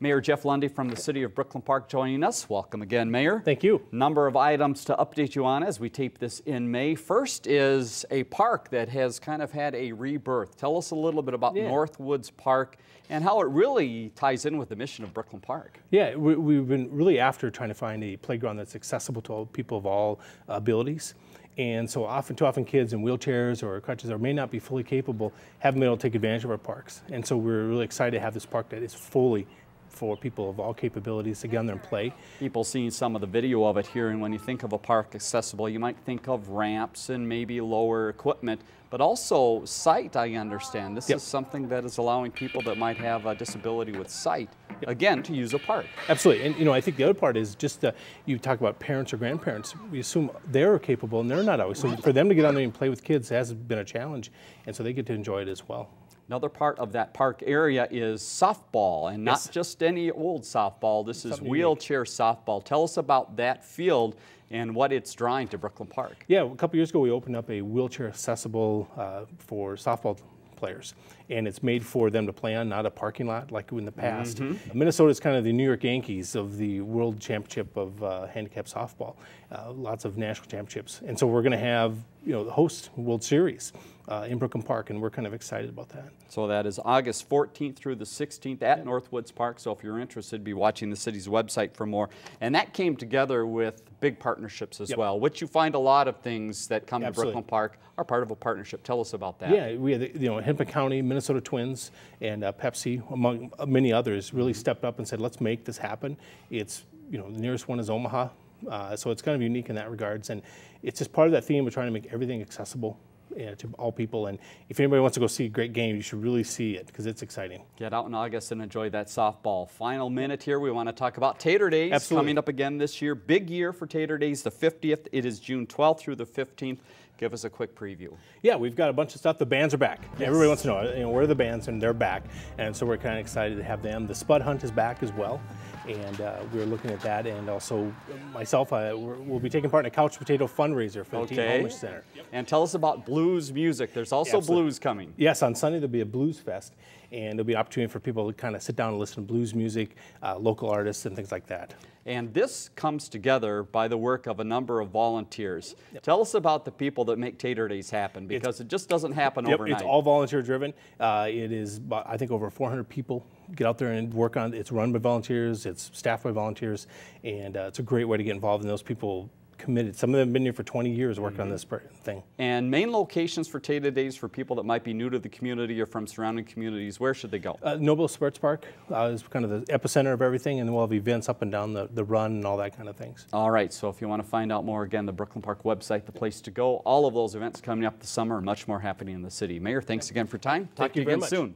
Mayor Jeff Lunde from the City of Brooklyn Park joining us. Welcome again, Mayor. Thank you. Number of items to update you on as we tape this in May. First is a park that has kind of had a rebirth. Tell us a little bit about Northwoods Park and how it really ties in with the mission of Brooklyn Park. Yeah, we've been really after trying to find a playground that's accessible to all people of all abilities. And so too often kids in wheelchairs or crutches or may not be fully capable haven't been able to take advantage of our parks. And so we're really excited to have this park that is fully for people of all capabilities to get on there and play. People seeing some of the video of it here, and when you think of a park accessible, you might think of ramps and maybe lower equipment, but also sight, I understand. This is something that is allowing people that might have a disability with sight, again, to use a park. Absolutely, and I think the other part is just you talk about parents or grandparents. We assume they're capable, and they're not always. So for them to get on there and play with kids has been a challenge, and so they get to enjoy it as well. Another part of that park area is softball, and not just any old softball. This is wheelchair softball. Tell us about that field and what it's drawing to Brooklyn Park. Yeah, a couple years ago we opened up a wheelchair accessible for softball players, and it's made for them to play on, not a parking lot like in the past. Minnesota is kind of the New York Yankees of the World Championship of handicap softball. Lots of national championships, and so we're going to have the host World Series in Brooklyn Park, and we're kind of excited about that. So that is August 14th through the 16th at Northwoods Park. So if you're interested, be watching the city's website for more. And that came together with big partnerships as well, which you find a lot of things that come to Brooklyn Park are part of a partnership. Tell us about that. Yeah, we had Hennepin County, Minnesota Twins, and Pepsi, among many others, really stepped up and said, let's make this happen. It's the nearest one is Omaha. So it's kind of unique in that regards, and it's just part of that theme of trying to make everything accessible to all people. And if anybody wants to go see a great game, you should really see it because it's exciting. Get out in August and enjoy that softball. Final minute here, we want to talk about Tater Daze coming up again this year. Big year for Tater Daze, the 50th. It is June 12th through the 15th. Give us a quick preview. Yeah, we've got a bunch of stuff. The bands are back. Everybody wants to know, where are the bands, and they're back. And so we're kind of excited to have them. The Spud Hunt is back as well. And we're looking at that, and also myself, we'll be taking part in a couch potato fundraiser for the Teen Homeless Center. And tell us about blues music. There's also blues coming. Yes, on Sunday there'll be a blues fest, and there'll be an opportunity for people to kind of sit down and listen to blues music, local artists and things like that. And this comes together by the work of a number of volunteers. Tell us about the people that make Tater Daze happen, because it just doesn't happen overnight. It's all volunteer driven. It is, I think, over 400 people get out there and work on it. It's run by volunteers, it's staffed by volunteers, and it's a great way to get involved, and those people committed. Some of them have been here for 20 years working on this thing. And main locations for Tater Daze for people that might be new to the community or from surrounding communities, where should they go? Noble Sports Park is kind of the epicenter of everything, and we'll have events up and down the run and all that kind of things. All right, so if you want to find out more, again, the Brooklyn Park website, the place to go. All of those events coming up this summer and much more happening in the city. Mayor, thanks again for your time. Talk to you again soon.